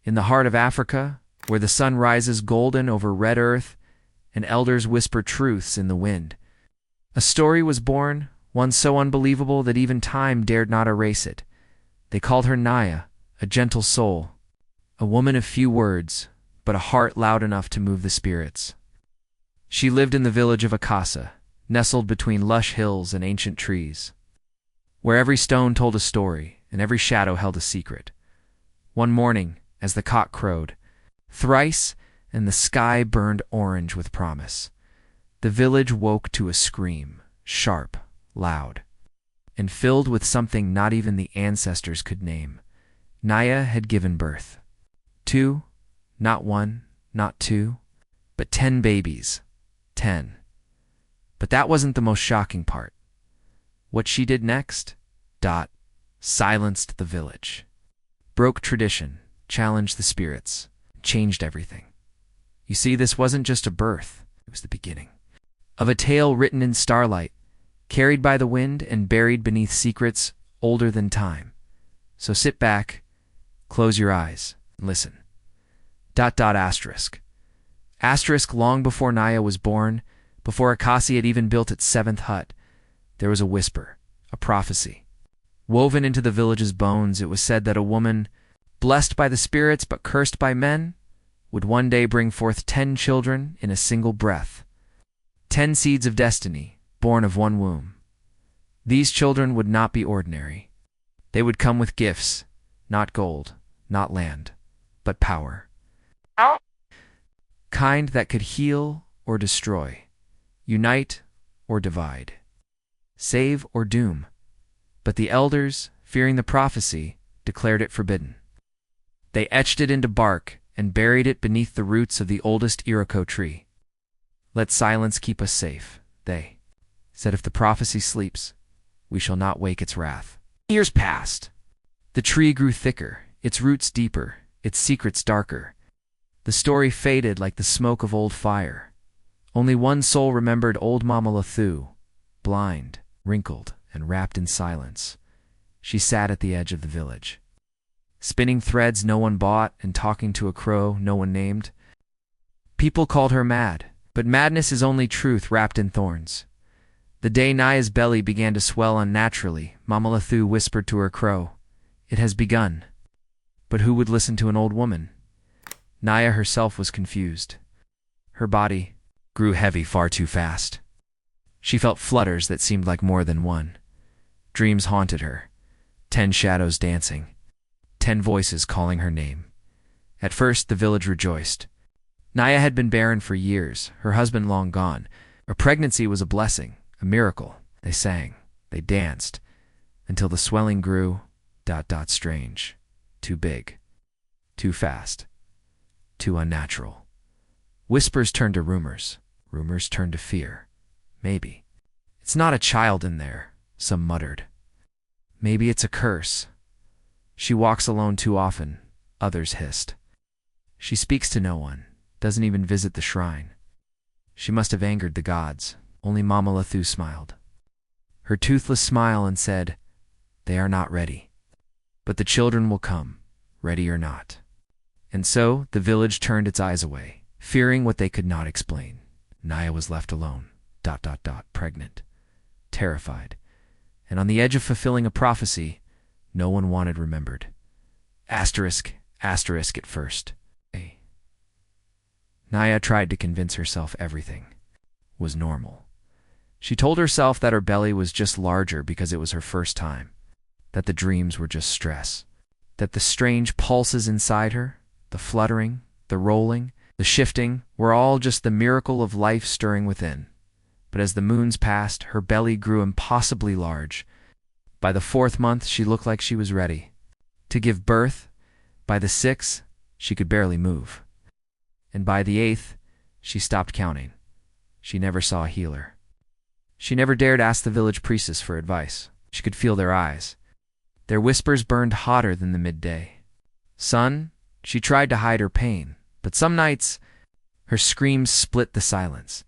In the heart of Africa, where the sun rises golden over red earth and elders whisper truths in the wind, a story was born, one so unbelievable that even time dared not erase it. They called her Naya, a gentle soul, a woman of few words, but a heart loud enough to move the spirits. She lived in the village of Akasa, nestled between lush hills and ancient trees, where every stone told a story and every shadow held a secret. One morning, as the cock crowed thrice and the sky burned orange with promise, the village woke to a scream, sharp, loud, and filled with something not even the ancestors could name. Naya had given birth. 2, not 1, not 2, but 10 babies. 10. But that wasn't the most shocking part. What she did next, silenced the village, broke tradition, challenged the spirits, changed everything. You see, this wasn't just a birth, it was the beginning of a tale written in starlight, carried by the wind and buried beneath secrets older than time. So sit back, close your eyes, and listen. Asterisk. Asterisk, long before Naya was born, before Akasi had even built its 7th hut, there was a whisper, a prophecy. Woven into the village's bones, it was said that a woman, blessed by the spirits but cursed by men, would one day bring forth 10 children in a single breath. 10 seeds of destiny, born of one womb. These children would not be ordinary. They would come with gifts, not gold, not land, but power. Kind that could heal or destroy, unite or divide, save or doom. But the elders, fearing the prophecy, declared it forbidden. They etched it into bark and buried it beneath the roots of the oldest Iroko tree. Let silence keep us safe, they said. If the prophecy sleeps, we shall not wake its wrath. Years passed. The tree grew thicker, its roots deeper, its secrets darker. The story faded like the smoke of old fire. Only one soul remembered old Mama Lathu, blind, wrinkled, and wrapped in silence. She sat at the edge of the village, spinning threads no one bought and talking to a crow no one named. People called her mad, but madness is only truth wrapped in thorns. The day Naya's belly began to swell unnaturally, Mama Lathu whispered to her crow, "It has begun." But who would listen to an old woman? Naya herself was confused. Her body grew heavy far too fast. She felt flutters that seemed like more than one. Dreams haunted her, 10 shadows dancing, 10 voices calling her name. At first, the village rejoiced. Naya had been barren for years, her husband long gone. Her pregnancy was a blessing, a miracle. They sang, they danced, until the swelling grew, strange, too big, too fast, too unnatural. Whispers turned to rumors, rumors turned to fear. Maybe it's not a child in there, some muttered. Maybe it's a curse. She walks alone too often, others hissed. She speaks to no one, doesn't even visit the shrine. She must have angered the gods. Only Mama Lathu smiled, her toothless smile, and said, "They are not ready. But the children will come, ready or not." And so the village turned its eyes away, fearing what they could not explain. Naya was left alone, pregnant, terrified, and on the edge of fulfilling a prophecy no one wanted remembered. Asterisk at first. Naya tried to convince herself everything was normal. She told herself that her belly was just larger because it was her first time, that the dreams were just stress, that the strange pulses inside her, the fluttering, the rolling, the shifting, were all just the miracle of life stirring within. But as the moons passed, her belly grew impossibly large. By the 4th month, she looked like she was ready to give birth. By the 6th, she could barely move. And by the 8th, she stopped counting. She never saw a healer. She never dared ask the village priestess for advice. She could feel their eyes. Their whispers burned hotter than the midday sun. She tried to hide her pain, but some nights her screams split the silence.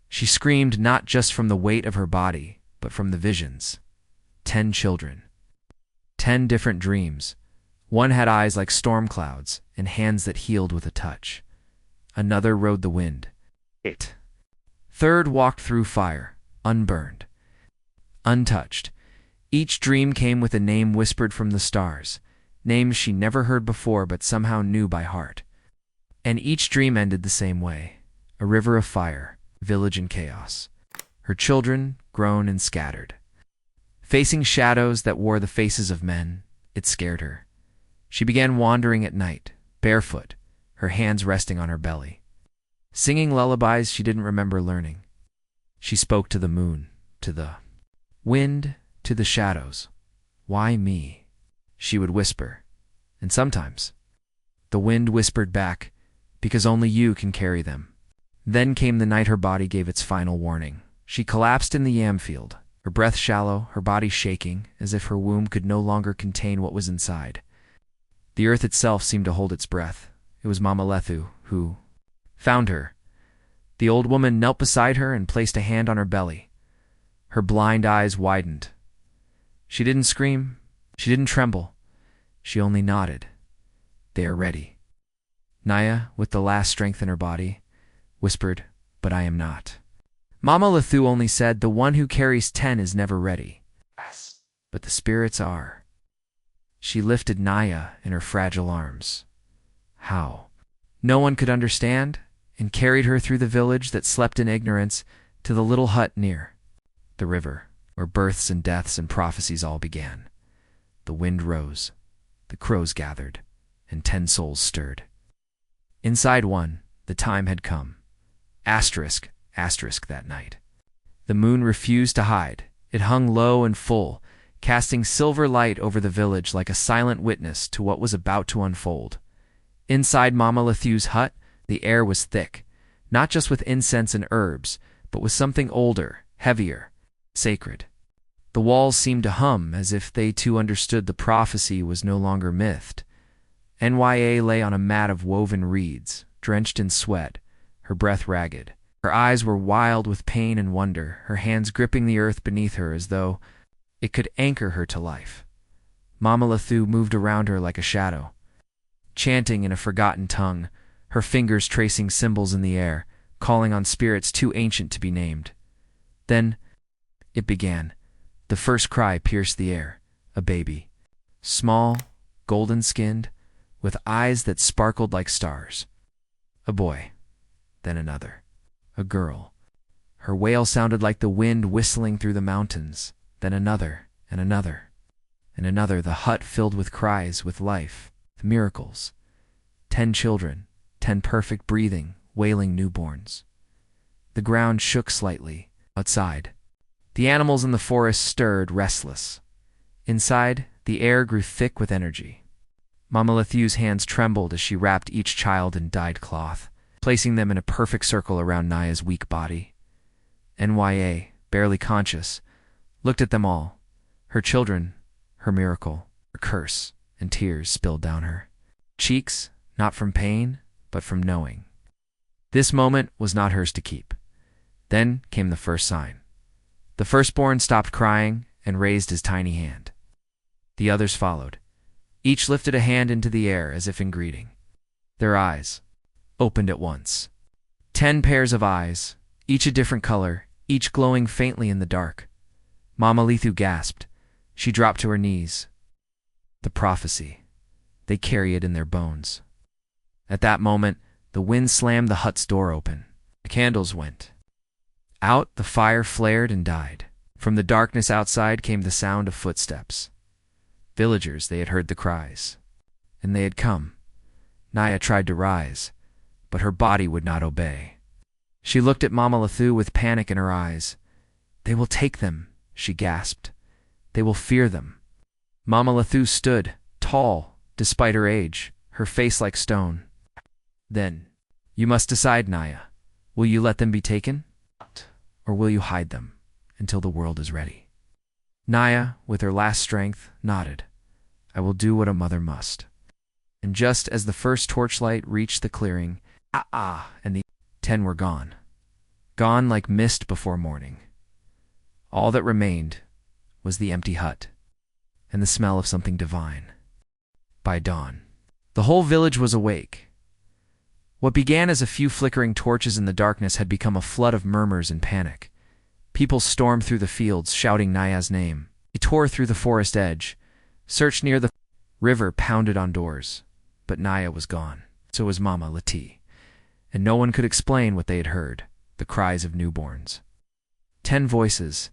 She screamed not just from the weight of her body, but from the visions. 10 children. 10 different dreams. One had eyes like storm clouds, and hands that healed with a touch. Another rode the wind. Third walked through fire, unburned, untouched. Each dream came with a name whispered from the stars, names she never heard before but somehow knew by heart. And each dream ended the same way, a river of fire, village in chaos. Her children, grown and scattered. Facing shadows that wore the faces of men, it scared her. She began wandering at night, barefoot, her hands resting on her belly. Singing lullabies she didn't remember learning. She spoke to the moon, to the wind, to the shadows. "Why me?" she would whisper. And sometimes the wind whispered back, "Because only you can carry them." Then came the night her body gave its final warning. She collapsed in the yam field, her breath shallow, her body shaking, as if her womb could no longer contain what was inside. The earth itself seemed to hold its breath. It was Mama Lethu who found her. The old woman knelt beside her and placed a hand on her belly. Her blind eyes widened. She didn't scream. She didn't tremble. She only nodded. "They are ready." Naya, with the last strength in her body, whispered, "But I am not." Mama Lethu only said, "The one who carries 10 is never ready. But the spirits are." She lifted Naya in her fragile arms. How? No one could understand, and carried her through the village that slept in ignorance to the little hut near the river, where births and deaths and prophecies all began. The wind rose, the crows gathered, and 10 souls stirred. Inside one, the time had come. Asterisk, asterisk that night. The moon refused to hide. It hung low and full, casting silver light over the village like a silent witness to what was about to unfold. Inside Mama Lethu's hut, the air was thick, not just with incense and herbs, but with something older, heavier, sacred. The walls seemed to hum as if they too understood the prophecy was no longer mythed. Nya lay on a mat of woven reeds, drenched in sweat, her breath ragged. Her eyes were wild with pain and wonder, her hands gripping the earth beneath her as though it could anchor her to life. Mama Lethu moved around her like a shadow, chanting in a forgotten tongue, her fingers tracing symbols in the air, calling on spirits too ancient to be named. Then it began. The first cry pierced the air. A baby. Small, golden-skinned, with eyes that sparkled like stars. A boy. Then another. A girl. Her wail sounded like the wind whistling through the mountains. Then another, and another, and another, the hut filled with cries, with life, with miracles. 10 children, 10 perfect breathing, wailing newborns. The ground shook slightly. Outside, the animals in the forest stirred, restless. Inside, the air grew thick with energy. Mama Lethu's hands trembled as she wrapped each child in dyed cloth, placing them in a perfect circle around Naya's weak body. Nya, barely conscious, looked at them all. Her children, her miracle, her curse, and tears spilled down her cheeks, not from pain, but from knowing. This moment was not hers to keep. Then came the first sign. The firstborn stopped crying and raised his tiny hand. The others followed. Each lifted a hand into the air as if in greeting. Their eyes opened at once. 10 pairs of eyes, each a different color, each glowing faintly in the dark. Mama Lethu gasped. She dropped to her knees. The prophecy. They carry it in their bones. At that moment, the wind slammed the hut's door open. The candles went out, the fire flared and died. From the darkness outside came the sound of footsteps. Villagers, they had heard the cries. And they had come. Naya tried to rise, but her body would not obey. She looked at Mama Lethu with panic in her eyes. "They will take them," she gasped. "They will fear them." Mama Lethu stood, tall, despite her age, her face like stone. "Then, you must decide, Naya. Will you let them be taken? Or will you hide them until the world is ready?" Naya, with her last strength, nodded. "I will do what a mother must." And just as the first torchlight reached the clearing, and the 10 were gone. Gone like mist before morning. All that remained was the empty hut and the smell of something divine. By dawn, The whole village was awake. What began as a few flickering torches in the darkness had become a flood of murmurs and panic. People stormed through the fields, shouting Naya's name. They tore through the forest edge, searched near the river, pounded on doors. But Naya was gone. So was Mama Lati. And no one could explain what they had heard, the cries of newborns. 10 voices,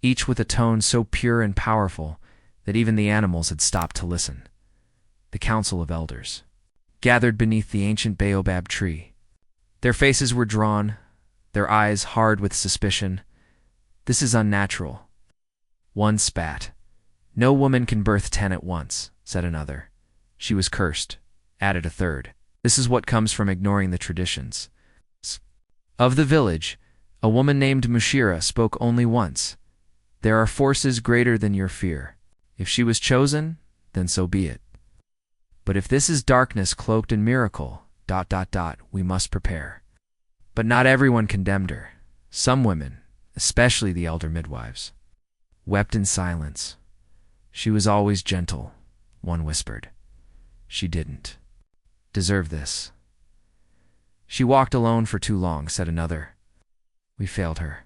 each with a tone so pure and powerful that even the animals had stopped to listen. The Council of Elders, gathered beneath the ancient baobab tree. Their faces were drawn, their eyes hard with suspicion. This is unnatural. One spat. No woman can birth 10 at once, said another. She was cursed, added a third. This is what comes from ignoring the traditions. Of the village, a woman named Mushira spoke only once. There are forces greater than your fear. If she was chosen, then so be it. But if this is darkness cloaked in miracle, ... we must prepare. But not everyone condemned her. Some women, especially the elder midwives, wept in silence. She was always gentle, one whispered. She didn't deserve this. She walked alone for too long, said another. We failed her.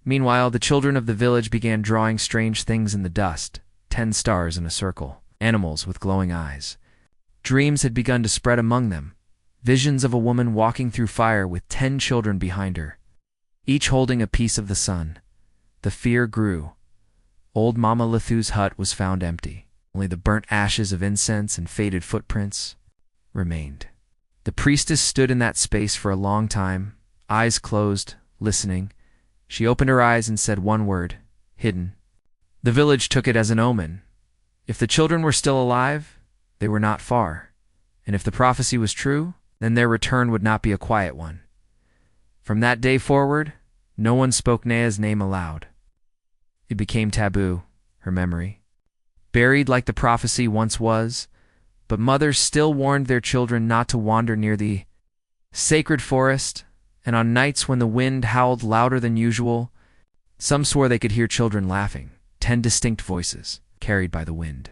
Meanwhile, the children of the village began drawing strange things in the dust, 10 stars in a circle, animals with glowing eyes. Dreams had begun to spread among them, visions of a woman walking through fire with 10 children behind her, each holding a piece of the sun. The fear grew. Old Mama Lethu's hut was found empty. Only the burnt ashes of incense and faded footprints remained. The priestess stood in that space for a long time, eyes closed, listening. She opened her eyes and said one word, hidden. The village took it as an omen. If the children were still alive, they were not far. And if the prophecy was true, then their return would not be a quiet one. From that day forward, no one spoke Naya's name aloud. It became taboo, her memory. Buried like the prophecy once was, but mothers still warned their children not to wander near the sacred forest, and on nights when the wind howled louder than usual, some swore they could hear children laughing, 10 distinct voices, carried by the wind.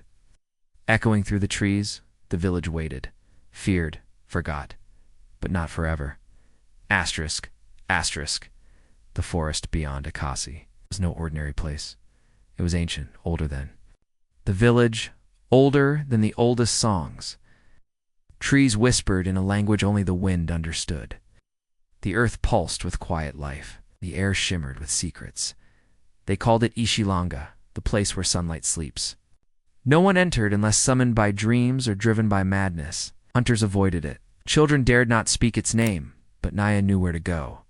Echoing through the trees, the village waited, feared, forgot, but not forever. Asterisk, asterisk. The forest beyond Akasi was no ordinary place. It was ancient, older than the village, older than the oldest songs. Trees whispered in a language only the wind understood. The earth pulsed with quiet life. The air shimmered with secrets. They called it Ishilanga, the place where sunlight sleeps. No one entered unless summoned by dreams or driven by madness. Hunters avoided it. Children dared not speak its name, but Naya knew where to go,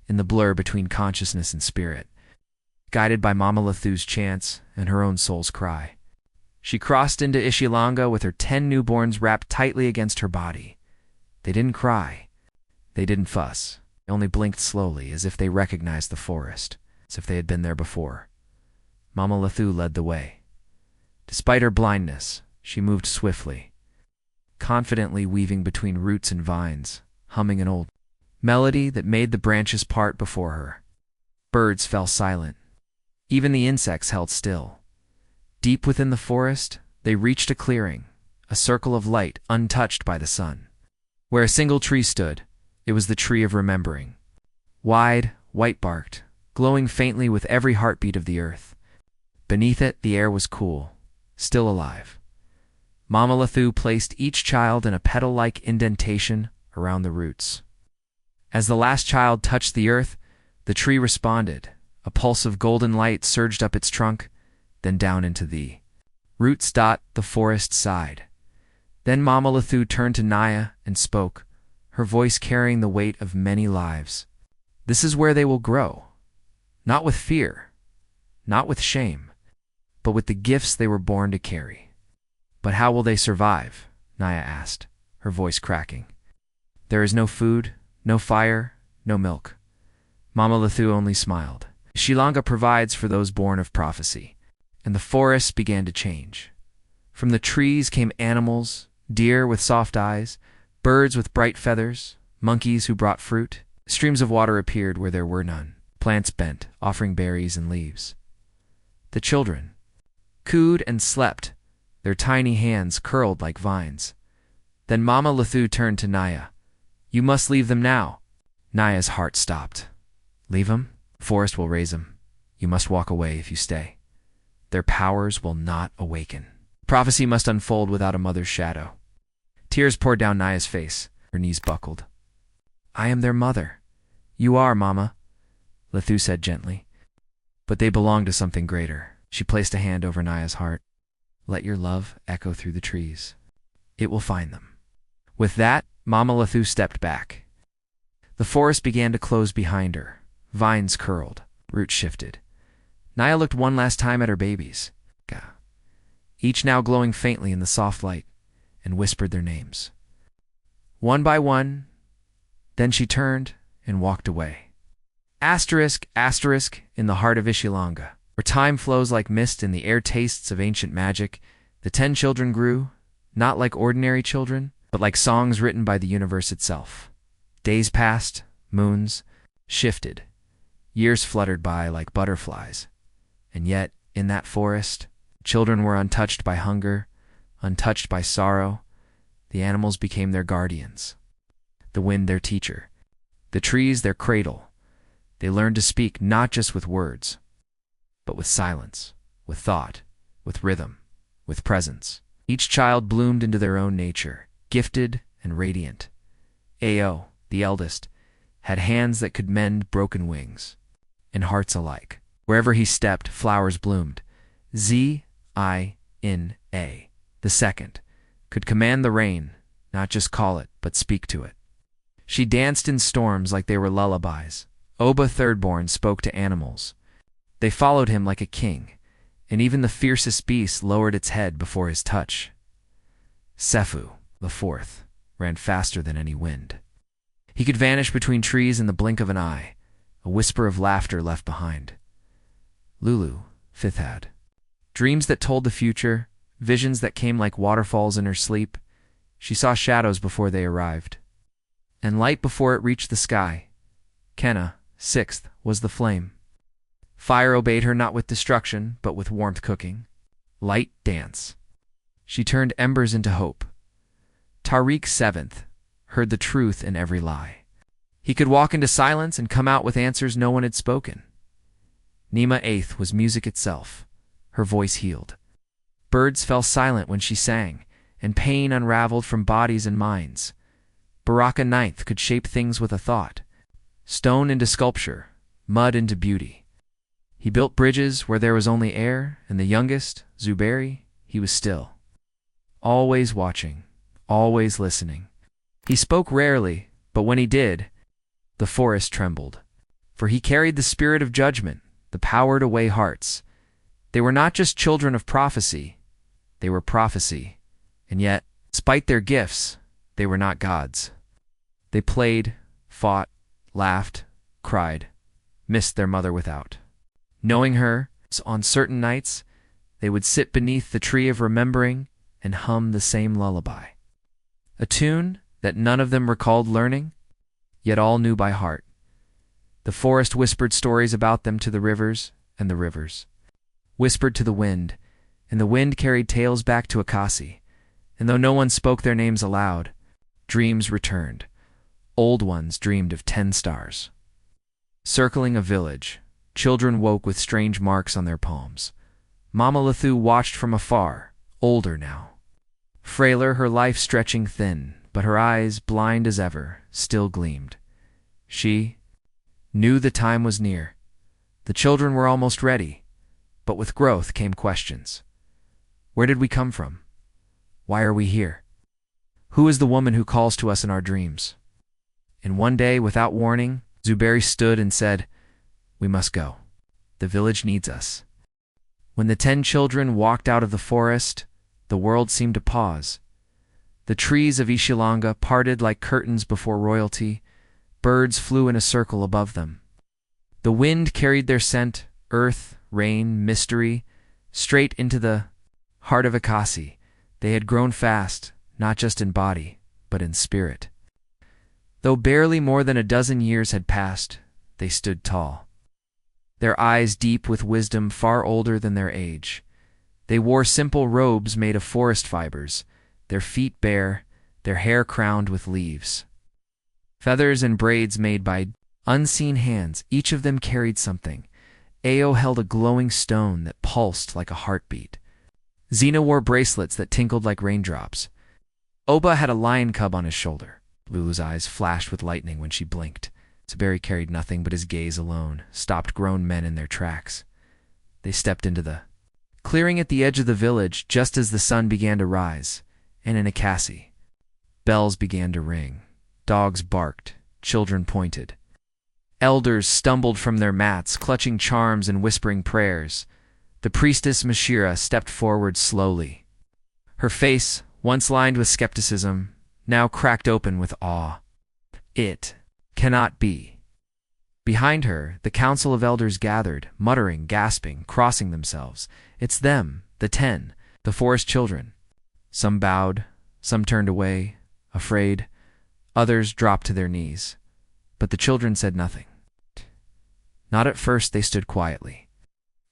in the blur between consciousness and spirit, guided by Mama Lethu's chants and her own soul's cry. She crossed into Ishilanga with her 10 newborns wrapped tightly against her body. They didn't cry. They didn't fuss. They only blinked slowly, as if they recognized the forest, as if they had been there before. Mama Lethu led the way. Despite her blindness, she moved swiftly, confidently weaving between roots and vines, humming an old melody that made the branches part before her. Birds fell silent. Even the insects held still. Deep within the forest, they reached a clearing, a circle of light untouched by the sun. Where a single tree stood, it was the tree of remembering. Wide, white-barked, glowing faintly with every heartbeat of the earth. Beneath it, the air was cool, still alive. Mama Lethu placed each child in a petal-like indentation around the roots. As the last child touched the earth, the tree responded. A pulse of golden light surged up its trunk, then down into the roots. The forest sighed. Then Mama Lethu turned to Naya and spoke, her voice carrying the weight of many lives. This is where they will grow. Not with fear, not with shame, but with the gifts they were born to carry. But how will they survive? Naya asked, her voice cracking. There is no food, no fire, no milk. Mama Lethu only smiled. Shilanga provides for those born of prophecy. And the forests began to change. From the trees came animals, deer with soft eyes, birds with bright feathers, monkeys who brought fruit. Streams of water appeared where there were none. Plants bent, offering berries and leaves. The children cooed and slept, their tiny hands curled like vines. Then Mama Lethu turned to Naya. "You must leave them now." Naya's heart stopped. "Leave 'em? Forest will raise 'em. You must walk away if you stay. Their powers will not awaken. Prophecy must unfold without a mother's shadow." Tears poured down Naya's face. Her knees buckled. "I am their mother." "You are, Mama," Lethu said gently. "But they belong to something greater." She placed a hand over Naya's heart. "Let your love echo through the trees. It will find them." With that, Mama Lethu stepped back. The forest began to close behind her. Vines curled, roots shifted. Naya looked one last time at her babies, each now glowing faintly in the soft light, and whispered their names. One by one, then she turned and walked away. Asterisk, asterisk, in the heart of Ishilanga, where time flows like mist and the air tastes of ancient magic, the 10 children grew, not like ordinary children, but like songs written by the universe itself. Days passed, moons shifted, years fluttered by like butterflies. And yet, in that forest, children were untouched by hunger, untouched by sorrow. The animals became their guardians, the wind their teacher, the trees their cradle. They learned to speak not just with words, but with silence, with thought, with rhythm, with presence. Each child bloomed into their own nature, gifted and radiant. Ao, the eldest, had hands that could mend broken wings, and hearts alike. Wherever he stepped, flowers bloomed. Zina, the second, could command the rain, not just call it, but speak to it. She danced in storms like they were lullabies. Oba, thirdborn, spoke to animals. They followed him like a king, and even the fiercest beast lowered its head before his touch. Sefu, the fourth, ran faster than any wind. He could vanish between trees in the blink of an eye, a whisper of laughter left behind. Lulu, fifth, had dreams that told the future, visions that came like waterfalls in her sleep. She saw shadows before they arrived, and light before it reached the sky. Kenna, sixth, was the flame. Fire obeyed her not with destruction, but with warmth cooking. Light, dance. She turned embers into hope. Tariq, seventh, heard the truth in every lie. He could walk into silence and come out with answers no one had spoken. Nima, eighth, was music itself. Her voice healed. Birds fell silent when she sang, and pain unraveled from bodies and minds. Baraka, ninth, could shape things with a thought. Stone into sculpture, mud into beauty. He built bridges where there was only air, and the youngest, Zuberi, he was still. Always watching, always listening. He spoke rarely, but when he did, the forest trembled. For he carried the spirit of judgment, the power to weigh hearts. They were not just children of prophecy, they were prophecy. And yet, despite their gifts, they were not gods. They played, fought, laughed, cried, missed their mother without. Knowing her, on certain nights, they would sit beneath the tree of remembering and hum the same lullaby. A tune that none of them recalled learning, yet all knew by heart. The forest whispered stories about them to the rivers, and the rivers whispered to the wind, and the wind carried tales back to Akasi. And though no one spoke their names aloud, dreams returned. Old ones dreamed of 10 stars. Circling a village, children woke with strange marks on their palms. Mama Lethu watched from afar, older now. Frailer, her life stretching thin, but her eyes, blind as ever, still gleamed. She knew the time was near. The children were almost ready, but with growth came questions. Where did we come from? Why are we here? Who is the woman who calls to us in our dreams? And one day, without warning, Zuberi stood and said, "We must go. The village needs us." When the 10 children walked out of the forest, the world seemed to pause. The trees of Ishilanga parted like curtains before royalty. Birds flew in a circle above them. The wind carried their scent, earth, rain, mystery, straight into the heart of Akasi. They had grown fast, not just in body, but in spirit. Though barely more than a dozen years had passed, they stood tall. Their eyes deep with wisdom far older than their age. They wore simple robes made of forest fibers, their feet bare, their hair crowned with leaves. Feathers and braids made by unseen hands, each of them carried something. Ao held a glowing stone that pulsed like a heartbeat. Xena wore bracelets that tinkled like raindrops. Oba had a lion cub on his shoulder. Lulu's eyes flashed with lightning when she blinked. Zuberi carried nothing but his gaze alone, stopped grown men in their tracks. They stepped into the clearing at the edge of the village just as the sun began to rise, and in Akasi, bells began to ring. Dogs barked, children pointed. Elders stumbled from their mats, clutching charms and whispering prayers. The priestess Mashira stepped forward slowly. Her face, once lined with skepticism, now cracked open with awe. It cannot be. Behind her, the council of elders gathered, muttering, gasping, crossing themselves. It's them, the 10, the forest children. Some bowed, some turned away, afraid. Others dropped to their knees. But the children said nothing. Not at first. They stood quietly,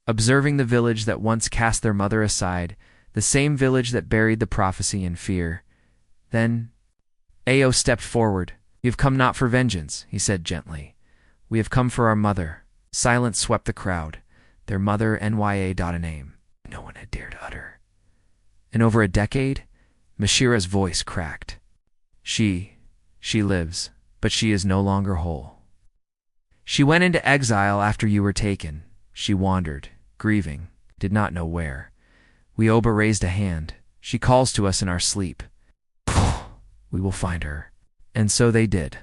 observing the village that once cast their mother aside, the same village that buried the prophecy in fear. Then Ao stepped forward. "We have come not for vengeance," he said gently. "We have come for our mother." Silence swept the crowd. Their mother, Nya. A name no one had dared utter. In over a decade, Mashira's voice cracked. She lives, but she is no longer whole. She went into exile after you were taken. She wandered, grieving, did not know where. Oba raised a hand. She calls to us in our sleep. We will find her. And so they did.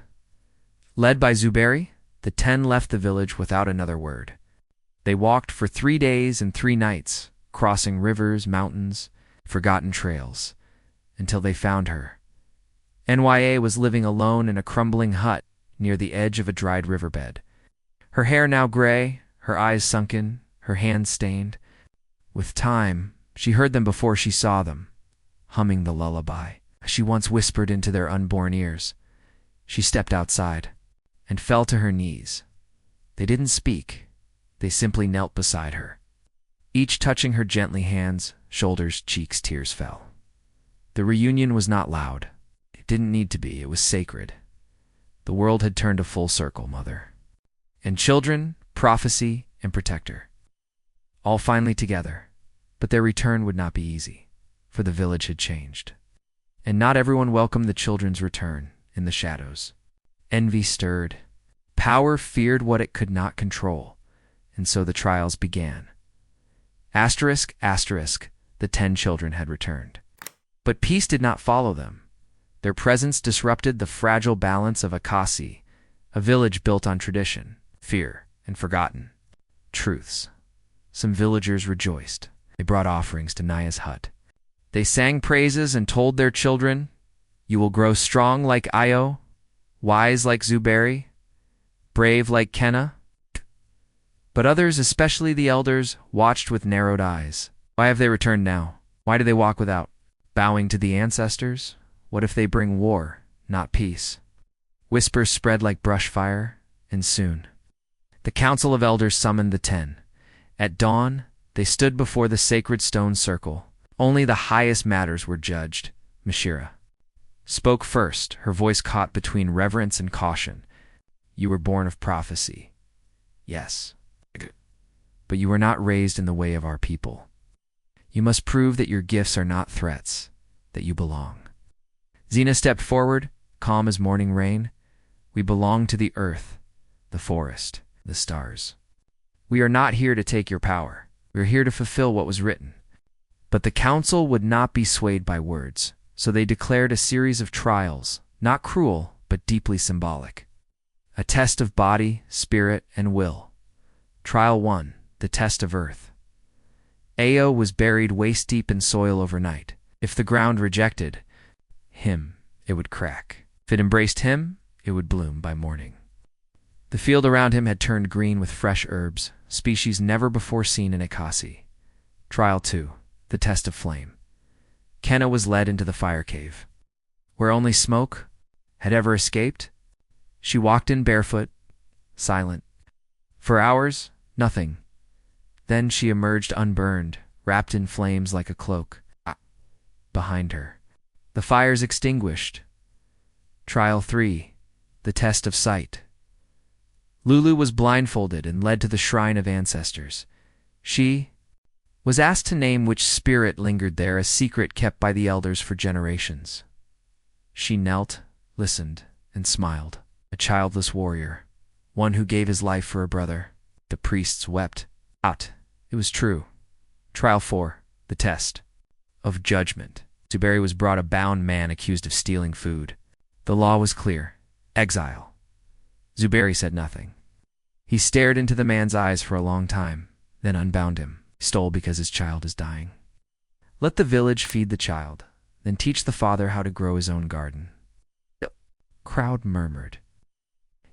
Led by Zuberi, the 10 left the village without another word. They walked for 3 days and 3 nights, crossing rivers, mountains, forgotten trails, until they found her. Nya was living alone in a crumbling hut near the edge of a dried riverbed. Her hair now gray, her eyes sunken, her hands stained. With time, she heard them before she saw them, humming the lullaby she once whispered into their unborn ears. She stepped outside and fell to her knees. They didn't speak. They simply knelt beside her, each touching her gently, hands, shoulders, cheeks. Tears fell. The reunion was not loud. It didn't need to be. It was sacred. The world had turned a full circle, Mother. And children, prophecy, and protector, all finally together. But their return would not be easy, for the village had changed. And not everyone welcomed the children's return. In the shadows, envy stirred. Power feared what it could not control, and so the trials began. Asterisk, asterisk, the 10 children had returned. But peace did not follow them. Their presence disrupted the fragile balance of Akasi, a village built on tradition, fear, and forgotten truths. Some villagers rejoiced. They brought offerings to Naya's hut. They sang praises and told their children, "You will grow strong like Io, wise like Zuberi, brave like Kenna." But others, especially the elders, watched with narrowed eyes. Why have they returned now? Why do they walk without bowing to the ancestors? What if they bring war, not peace? Whispers spread like brush fire, and soon the council of elders summoned the 10. At dawn, they stood before the sacred stone circle. Only the highest matters were judged. Mashira spoke first, her voice caught between reverence and caution. "You were born of prophecy. Yes. But you were not raised in the way of our people. You must prove that your gifts are not threats, that you belong." Xena stepped forward, calm as morning rain. "We belong to the earth, the forest, the stars. We are not here to take your power. We are here to fulfill what was written." But the council would not be swayed by words, so they declared a series of trials, not cruel, but deeply symbolic. A test of body, spirit, and will. Trial 1, the test of earth. Ao was buried waist-deep in soil overnight. If the ground rejected him, it would crack. If it embraced him, it would bloom by morning. The field around him had turned green with fresh herbs, species never before seen in Akasi. Trial 2, the test of flame. Kenna was led into the fire cave, where only smoke had ever escaped. She walked in barefoot, silent. For hours, nothing. Then she emerged unburned, wrapped in flames like a cloak. Behind her, The fires extinguished. Trial 3. The test of sight. Lulu was blindfolded and led to the shrine of ancestors. She was asked to name which spirit lingered there, a secret kept by the elders for generations. She knelt, listened, and smiled. A childless warrior, one who gave his life for a brother. The priests wept. Out. It was true. Trial 4. The test of judgment. Zuberi was brought a bound man accused of stealing food. The law was clear. Exile. Zuberi said nothing. He stared into the man's eyes for a long time, then unbound him. He stole because his child is dying. Let the village feed the child, then teach the father how to grow his own garden. The crowd murmured.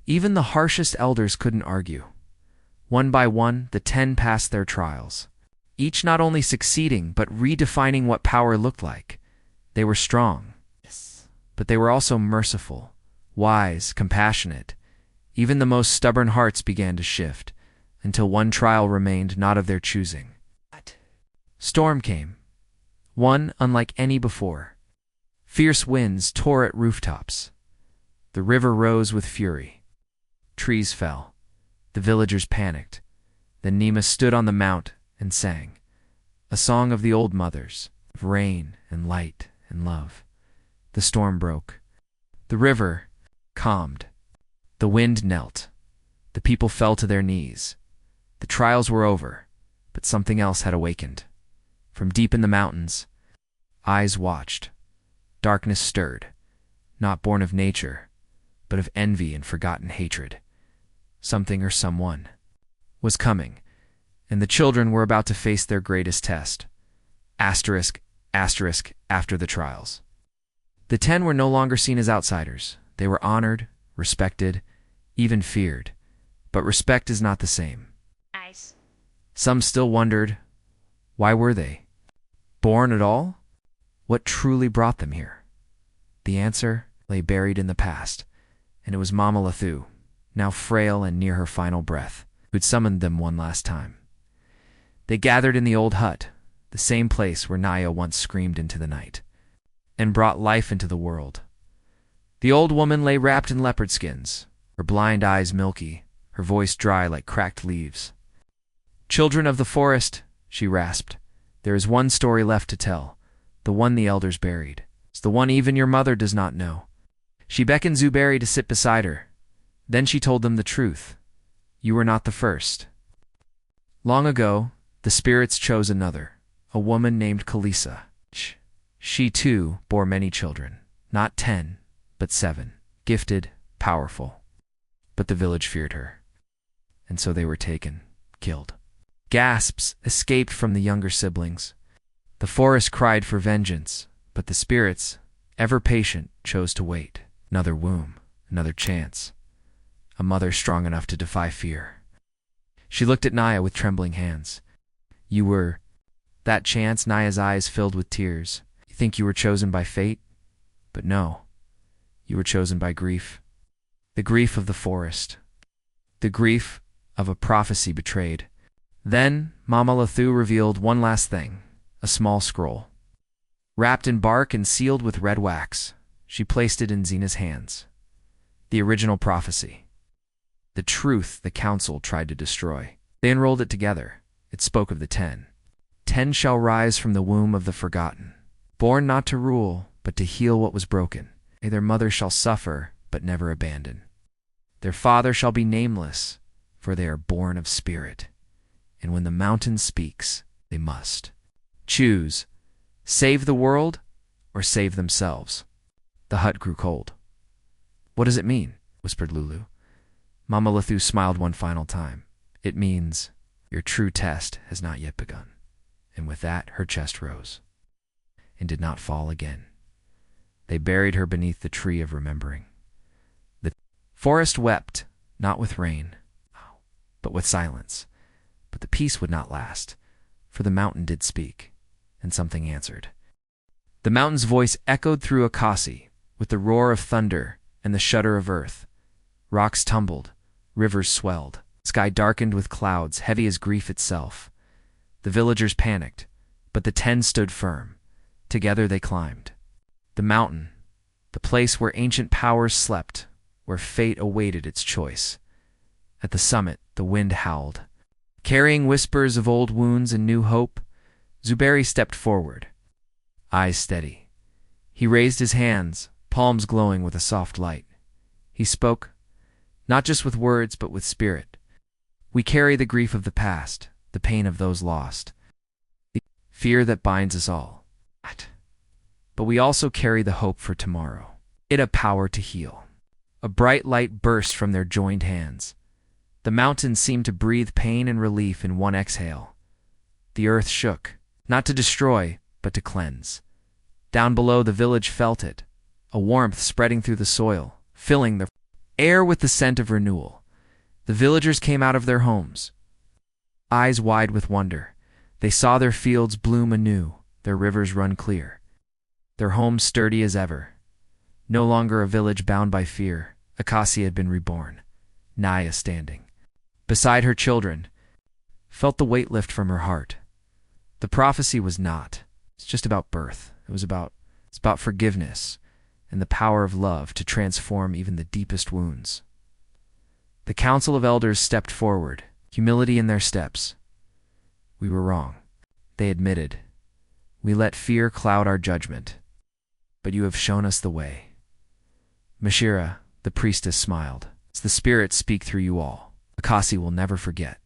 Even the harshest elders couldn't argue. One by one, the 10 passed their trials, each not only succeeding but redefining what power looked like. They were strong, but they were also merciful, wise, compassionate. Even the most stubborn hearts began to shift, until one trial remained not of their choosing. Storm came, one unlike any before. Fierce winds tore at rooftops. The river rose with fury. Trees fell. The villagers panicked. Then Nima stood on the mount and sang, a song of the old mothers, of rain and light and love. The storm broke. The river calmed. The wind knelt. The people fell to their knees. The trials were over, but something else had awakened. From deep in the mountains, eyes watched. Darkness stirred, not born of nature, but of envy and forgotten hatred. Something or someone was coming, and the children were about to face their greatest test. Asterisk, asterisk, after the trials. The 10 were no longer seen as outsiders. They were honored, respected, even feared. But respect is not the same. Nice. Some still wondered, why were they born at all? What truly brought them here? The answer lay buried in the past, and it was Mama Lathu, now frail and near her final breath, who'd summoned them one last time. They gathered in the old hut, the same place where Naya once screamed into the night, and brought life into the world. The old woman lay wrapped in leopard skins, her blind eyes milky, her voice dry like cracked leaves. "Children of the forest," she rasped, "there is one story left to tell, the one the elders buried. It's the one even your mother does not know." She beckoned Zuberi to sit beside her. Then she told them the truth. You were not the first. Long ago, the spirits chose another, a woman named Kalisa. She too bore many children, not 10, but 7, gifted, powerful. But the village feared her, and so they were taken, killed. Gasps escaped from the younger siblings. The forest cried for vengeance, but the spirits, ever patient, chose to wait. Another womb, another chance. A mother strong enough to defy fear. She looked at Naya with trembling hands. "You were that chance?" Naya's eyes filled with tears. "You think you were chosen by fate? But no. You were chosen by grief. The grief of the forest. The grief of a prophecy betrayed." Then Mama Lathu revealed one last thing, a small scroll. Wrapped in bark and sealed with red wax, she placed it in Zena's hands. The original prophecy. The truth the council tried to destroy. They unrolled it together. It spoke of the 10. 10 shall rise from the womb of the forgotten, born not to rule, but to heal what was broken. Their mother shall suffer, but never abandon. Their father shall be nameless, for they are born of spirit. And when the mountain speaks, they must choose, save the world or save themselves. The hut grew cold. "What does it mean?" whispered Lulu. Mama Lathu smiled one final time. "It means your true test has not yet begun." And with that, her chest rose and did not fall again. They buried her beneath the tree of remembering. The forest wept, not with rain, but with silence. But the peace would not last, for the mountain did speak, and something answered. The mountain's voice echoed through Akasi, with the roar of thunder and the shudder of earth. Rocks tumbled, rivers swelled, sky darkened with clouds heavy as grief itself. The villagers panicked, but the 10 stood firm. Together they climbed. The mountain, the place where ancient powers slept, where fate awaited its choice. At the summit, the wind howled. Carrying whispers of old wounds and new hope, Zuberi stepped forward, eyes steady. He raised his hands, palms glowing with a soft light. He spoke, not just with words, but with spirit. We carry the grief of the past, the pain of those lost, the fear that binds us all. But we also carry the hope for tomorrow. It a power to heal. A bright light burst from their joined hands. The mountains seemed to breathe pain and relief in one exhale. The earth shook, not to destroy, but to cleanse. Down below, the village felt it, a warmth spreading through the soil, filling the air with the scent of renewal. The villagers came out of their homes, eyes wide with wonder. They saw their fields bloom anew, their rivers run clear, their homes sturdy as ever. No longer a village bound by fear, Acacia had been reborn, Naya standing beside her children, felt the weight lift from her heart. The prophecy was not. It's just about birth. It's about forgiveness and the power of love to transform even the deepest wounds. The council of elders stepped forward, humility in their steps. We were wrong, they admitted. We let fear cloud our judgment. But you have shown us the way. Mashira, the priestess, smiled. It's the spirits speak through you all. Akasi will never forget.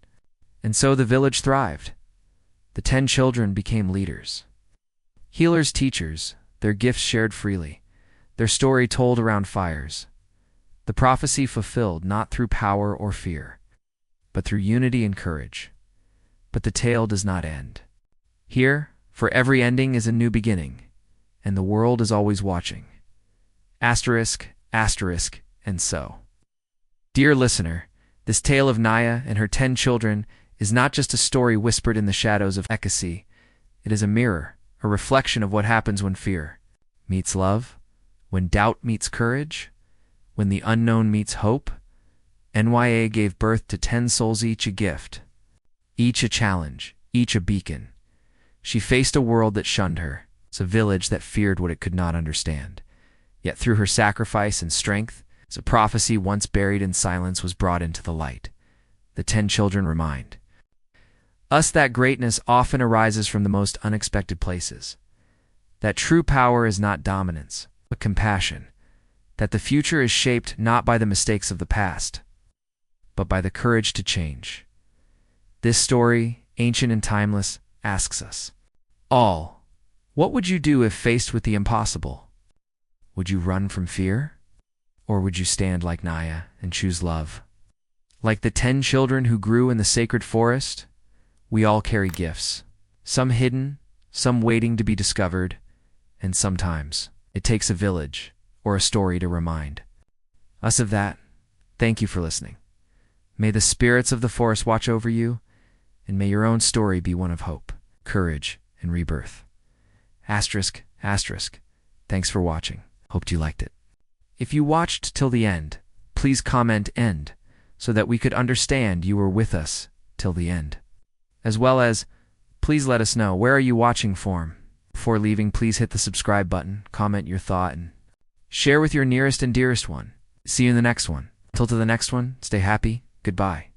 And so the village thrived. The 10 children became leaders. Healers, teachers, their gifts shared freely, their story told around fires. The prophecy fulfilled not through power or fear, but through unity and courage. But the tale does not end. Here, for every ending is a new beginning, and the world is always watching. Asterisk, asterisk, and so. Dear listener, this tale of Naya and her 10 children is not just a story whispered in the shadows of Ekasi. It is a mirror, a reflection of what happens when fear meets love, when doubt meets courage, when the unknown meets hope. NYA gave birth to 10 souls, each a gift, each a challenge, each a beacon. She faced a world that shunned her, a village that feared what it could not understand. Yet through her sacrifice and strength, a prophecy once buried in silence was brought into the light. The 10 children remind us that greatness often arises from the most unexpected places, that true power is not dominance, but compassion, that the future is shaped not by the mistakes of the past, but by the courage to change. This story, ancient and timeless, asks us all, what would you do if faced with the impossible? Would you run from fear? Or would you stand like Naya and choose love? Like the 10 children who grew in the sacred forest, we all carry gifts, some hidden, some waiting to be discovered, and sometimes it takes a village or a story to remind us of that. Thank you for listening. May the spirits of the forest watch over you, and may your own story be one of hope, courage, and rebirth. Asterisk, asterisk. Thanks for watching. Hoped you liked it. If you watched till the end, please comment "end" so that we could understand you were with us till the end. As well as, please let us know where are you watching from. Before leaving, please hit the subscribe button, comment your thought, and share with your nearest and dearest one. See you in the next one. Till to the next one, stay happy. Goodbye.